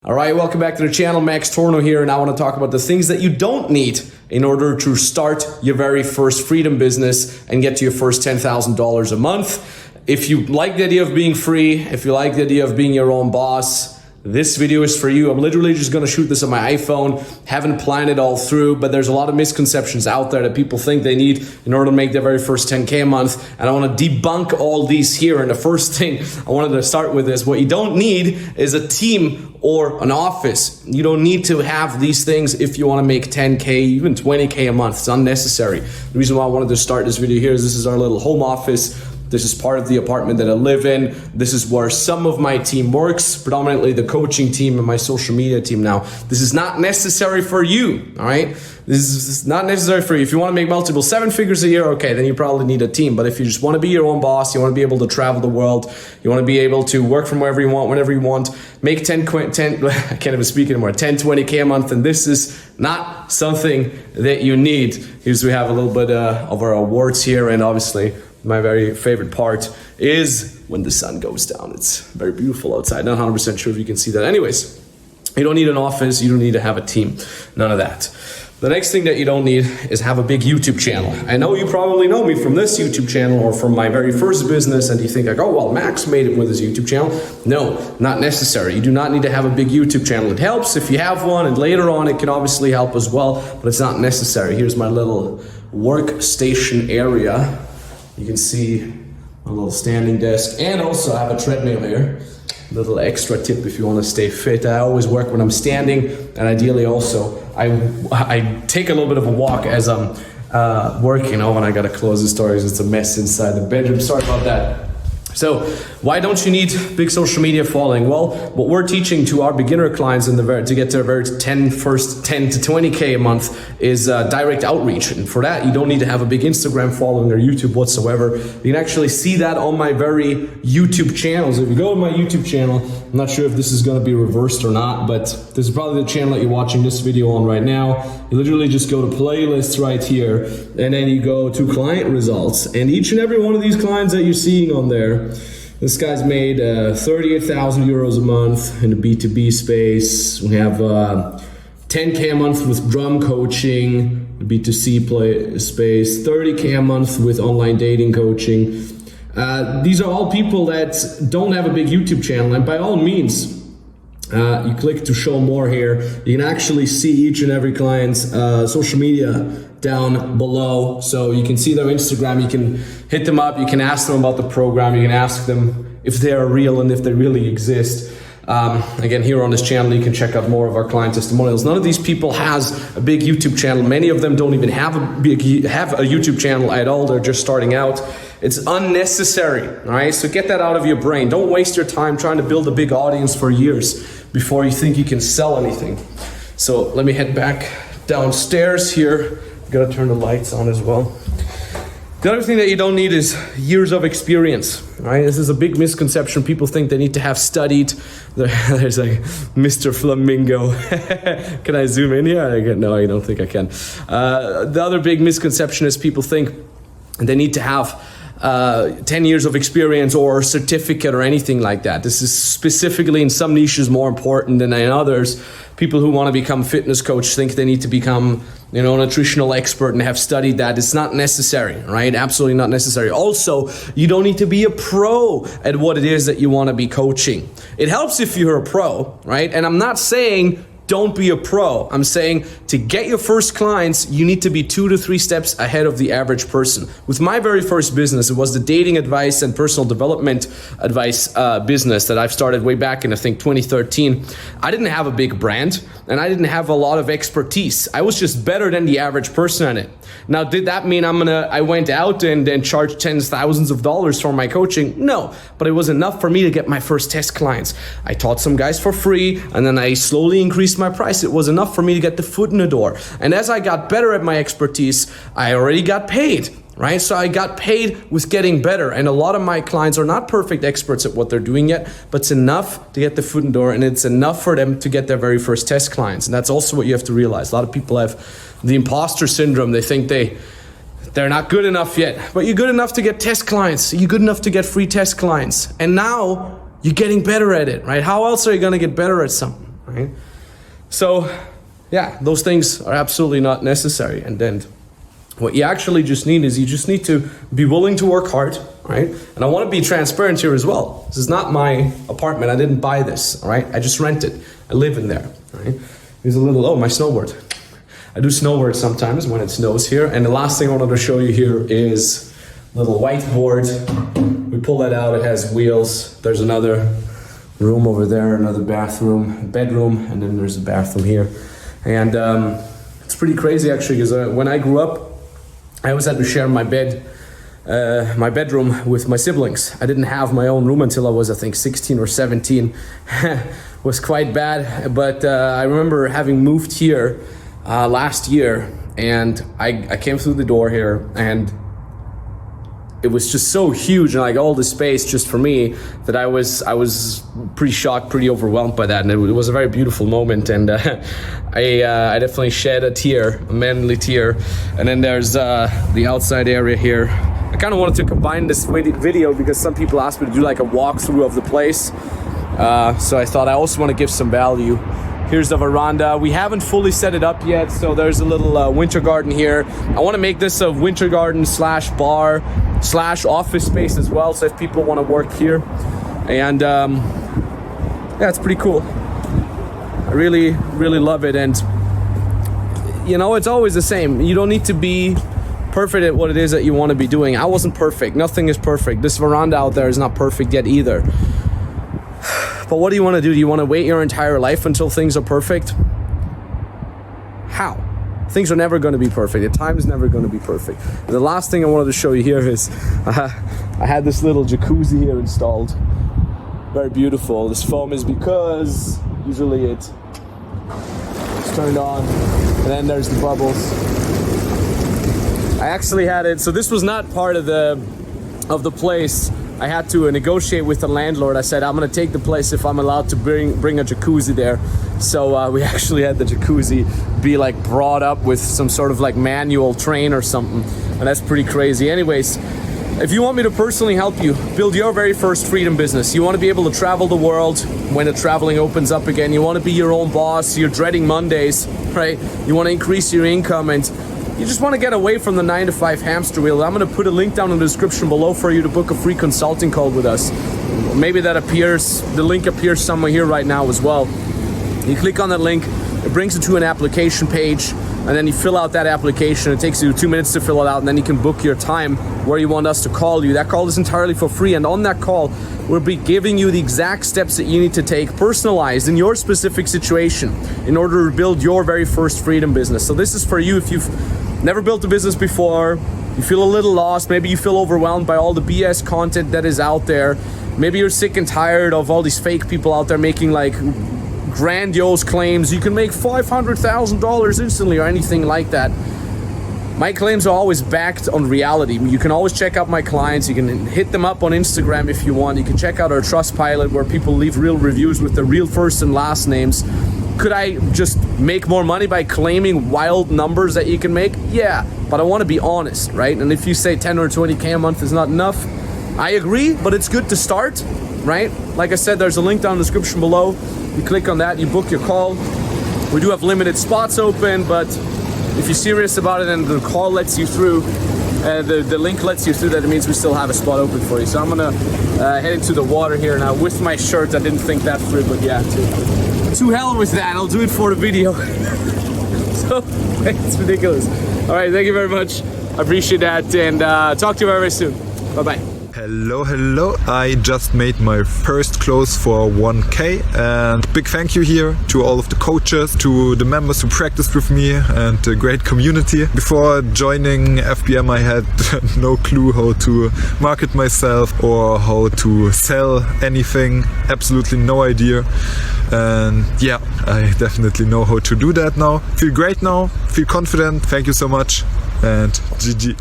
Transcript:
All right, welcome back to the channel. Max Tornow here, and I want to talk about the things that you don't need in order to start your very first freedom business and get to your first $10,000 a month. If you like the idea of being free, if you like the idea of being your own boss, this video is for you. I'm literally just going to shoot this on my iPhone. Haven't planned it all through, but there's a lot of misconceptions out there that people think they need in order to make their very first 10K a month. And I want to debunk all these here. And the first thing I wanted to start with is what you don't need is a team or an office. You don't need to have these things if you want to make 10K, even 20K a month. It's unnecessary. The reason why I wanted to start this video here is this is our little home office. This is part of the apartment that I live in. This is where some of my team works, predominantly the coaching team and my social media team now. This is not necessary for you, all right? This is not necessary for you. If you want to make multiple 7 figures a year, okay, then you probably need a team. But if you just want to be your own boss, you want to be able to travel the world, you want to be able to work from wherever you want, whenever you want, make 10, I can't even speak anymore, 10, 20K a month, and this is not something that you need. Here's we have a little bit of our awards here, and obviously, my very favorite part is when the sun goes down. It's very beautiful outside. Not 100% sure if you can see that. Anyways, you don't need an office. You don't need to have a team. None of that. The next thing that you don't need is have a big YouTube channel. I know you probably know me from this YouTube channel or from my very first business, and you think like, oh, well, Max made it with his YouTube channel. No, not necessary. You do not need to have a big YouTube channel. It helps if you have one, and later on it can obviously help as well, but it's not necessary. Here's my little workstation area. You can see a little standing desk, and also I have a treadmill here. Little extra tip if you want to stay fit. I always work when I'm standing, and ideally also I take a little bit of a walk as I'm working. Oh, and I gotta close the door because it's a mess inside the bedroom. Sorry about that. So why don't you need big social media following? Well, what we're teaching to our beginner clients to get to their very first 10 to 20K a month is direct outreach. And for that, you don't need to have a big Instagram following or YouTube whatsoever. You can actually see that on my very YouTube channels. If you go to my YouTube channel, I'm not sure if this is going to be reversed or not, but this is probably the channel that you're watching this video on right now. You literally just go to playlists right here, and then you go to client results. And each and every one of these clients that you're seeing on there, this guy's made 38,000 euros a month in the B2B space. We have 10K a month with drum coaching, the B2C space, 30K a month with online dating coaching. These are all people that don't have a big YouTube channel, and by all means, you click to show more here. You can actually see each and every client's social media down below. So you can see their Instagram, you can hit them up, you can ask them about the program, you can ask them if they are real and if they really exist. Again, here on this channel, you can check out more of our client testimonials. None of these people has a big YouTube channel. Many of them don't even have a YouTube channel at all. They're just starting out. It's unnecessary, all right? So get that out of your brain. Don't waste your time trying to build a big audience for years before you think you can sell anything. So let me head back downstairs here. Gotta turn the lights on as well. The other thing that you don't need is years of experience, right? This is a big misconception. People think they need to have studied. There's like Mr. Flamingo. Can I zoom in here? No, I don't think I can. The other big misconception is people think they need to have 10 years of experience or a certificate or anything like that. This is specifically in some niches more important than in others. People who want to become fitness coach think they need to become, a nutritional expert and have studied that. It's not necessary, right? Absolutely not necessary. Also, you don't need to be a pro at what it is that you want to be coaching. It helps if you're a pro, right? And I'm not saying don't be a pro. I'm saying to get your first clients, you need to be 2 to 3 steps ahead of the average person. With my very first business, it was the dating advice and personal development advice business that I've started way back in, I think, 2013. I didn't have a big brand and I didn't have a lot of expertise. I was just better than the average person at it. Now, did that mean I went out and then charged tens of thousands of dollars for my coaching? No, but it was enough for me to get my first test clients. I taught some guys for free, and then I slowly increased my price. It was enough for me to get the foot in the door. And as I got better at my expertise, I already got paid, right? So I got paid with getting better. And a lot of my clients are not perfect experts at what they're doing yet, but it's enough to get the foot in the door, and it's enough for them to get their very first test clients. And that's also what you have to realize. A lot of people have the imposter syndrome. They think they're not good enough yet, but you're good enough to get test clients. You're good enough to get free test clients. And now you're getting better at it, right? How else are you going to get better at something? right? So yeah, those things are absolutely not necessary. And then what you actually just need is you just need to be willing to work hard, right? And I want to be transparent here as well. This is not my apartment. I didn't buy this, all right? I just rent it. I live in there, right? Here's a little, oh, my snowboard. I do snowboard sometimes when it snows here. And the last thing I wanted to show you here is a little whiteboard. We pull that out, it has wheels. There's another room over there, another bathroom, bedroom, and then there's a bathroom here. And it's pretty crazy actually, because when I grew up, I always had to share my bedroom with my siblings. I didn't have my own room until I was, I think, 16 or 17. Was quite bad, but I remember having moved here last year, and I came through the door here, and it was just so huge and like all the space just for me that I was pretty shocked, pretty overwhelmed by that, and it was a very beautiful moment. And I definitely shed a tear, a manly tear. And then there's the outside area here. I kind of wanted to combine this video because some people asked me to do like a walkthrough of the place. So I thought I also want to give some value. Here's the veranda. We haven't fully set it up yet, so there's a little winter garden here. I want to make this a winter garden slash bar slash office space as well, so if people want to work here. And yeah, it's pretty cool. I really, really love it. And you know, it's always the same. You don't need to be perfect at what it is that you want to be doing. I wasn't perfect. Nothing is perfect. This veranda out there is not perfect yet either. But what do you want to do? Do you want to wait your entire life until things are perfect? How? Things are never going to be perfect. The time is never going to be perfect. The last thing I wanted to show you here is I had this little jacuzzi here installed. Very beautiful. This foam is because usually it's turned on and then there's the bubbles. I actually had it, so this was not part of the place. I had to negotiate with the landlord. I said, I'm gonna take the place if I'm allowed to bring a jacuzzi there. So we actually had the jacuzzi be like brought up with some sort of like manual train or something. And that's pretty crazy. Anyways, if you want me to personally help you build your very first freedom business, you want to be able to travel the world when the traveling opens up again, you want to be your own boss, you're dreading Mondays, right? You want to increase your income and you just want to get away from the 9-to-5 hamster wheel. I'm going to put a link down in the description below for you to book a free consulting call with us. Maybe that appears, the link appears somewhere here right now as well. You click on that link, it brings you to an application page, and then you fill out that application. It takes you 2 minutes to fill it out, and then you can book your time where you want us to call you. That call is entirely for free, and on that call, we'll be giving you the exact steps that you need to take, personalized in your specific situation, in order to build your very first freedom business. So this is for you if you've never built a business before, you feel a little lost, maybe you feel overwhelmed by all the BS content that is out there, maybe you're sick and tired of all these fake people out there making like grandiose claims, you can make $500,000 instantly or anything like that. My claims are always backed on reality. You can always check out my clients, you can hit them up on Instagram if you want, you can check out our Trustpilot where people leave real reviews with their real first and last names. Could I just make more money by claiming wild numbers that you can make? Yeah, but I want to be honest, right? And if you say 10 or 20K a month is not enough, I agree, but it's good to start, right? Like I said, there's a link down in the description below. You click on that, you book your call. We do have limited spots open, but if you're serious about it and the call lets you through, the link lets you through, that it means we still have a spot open for you. So I'm gonna head into the water here now with my shirt. I didn't think that through, but yeah, to hell with that. I'll do it for the video. So it's ridiculous. All right, thank you very much. I appreciate that, and talk to you very, very soon. Bye-bye. Hello, I just made my first close for 1K, and big thank you here to all of the coaches, to the members who practiced with me, and the great community. Before joining FBM I had no clue how to market myself or how to sell anything, absolutely no idea, and yeah, I definitely know how to do that now. Feel great now, feel confident, thank you so much, and GG.